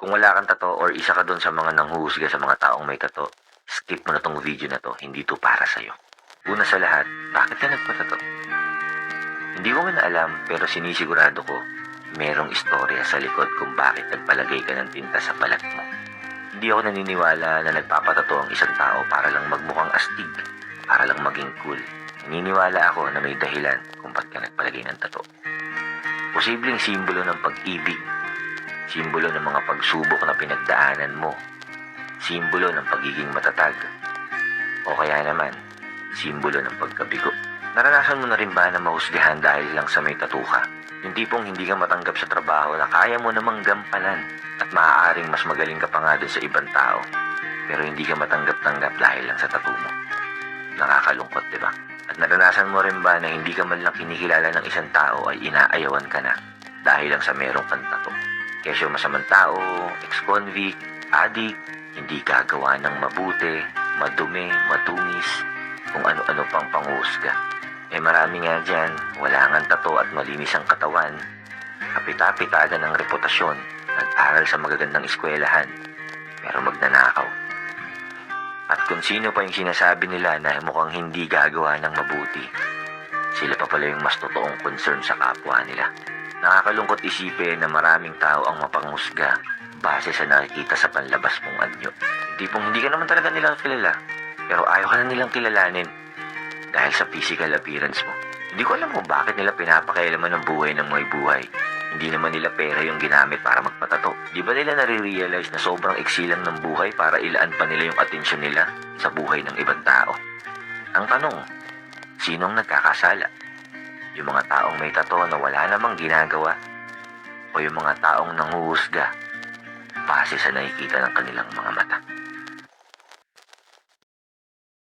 Kung wala kang tato or isa ka doon sa mga nanghuhusga sa mga taong may tato, skip mo na tong video na to, hindi to para sa'yo. Una sa lahat, bakit ka nagpatato? Hindi ko man alam pero sinisigurado ko, merong istorya sa likod kung bakit nagpalagay ka ng tinta sa balat mo. Hindi ako naniniwala na nagpapatato ang isang tao para lang magmukhang astig, para lang maging cool. Naniniwala ako na may dahilan kung bakit ka nagpalagay ng tato. Posibleng simbolo ng pag-ibig, simbolo ng mga pagsubok na pinagdaanan mo, simbolo ng pagiging matatag, o kaya naman, simbolo ng pagkabigo. Naranasan mo na rin ba na mahusgahan dahil lang sa may tattoo ka? Yung tipong hindi ka matanggap sa trabaho na kaya mo namang gampanan at maaaring mas magaling ka pa nga dun sa ibang tao, pero hindi ka matanggap-tanggap dahil lang sa tattoo mo. Nakakalungkot, di ba? At naranasan mo rin ba na hindi ka man lang kinikilala ng isang tao ay inaayawan ka na dahil lang sa merong kang tattoo? Kesyo masamang tao, ex-convict, addict, hindi gagawa ng mabuti, madumi, matungis, kung ano-ano pang panghusga. Marami nga dyan, wala ngang tato at malinis ang katawan, kapita-pitada ng reputasyon, nag-aral sa magagandang eskwelahan, pero magnanakaw. At kung sino pa yung sinasabi nila na mukhang hindi gagawa ng mabuti, sila pa pala yung mas totoong concern sa kapwa nila. Nakakalungkot isipin na maraming tao ang mapanghusga base sa nakikita sa panlabas mong anyo. Tipong hindi ka naman talaga nilang kilala, pero ayaw ka na nilang kilalanin dahil sa physical appearance mo. Hindi ko alam kung bakit nila pinapakailaman ng buhay ng may buhay. Hindi naman nila pera yung ginamit para magpatato. Di ba nila nare-realize na sobrang iksi lang ng buhay para ilaan pa nila yung atensyon nila sa buhay ng ibang tao? Ang tanong, sinong nagkakasala? Yung mga taong may tato na wala namang ginagawa? O yung mga taong nanghuhusga base sa nakikita ng kanilang mga mata?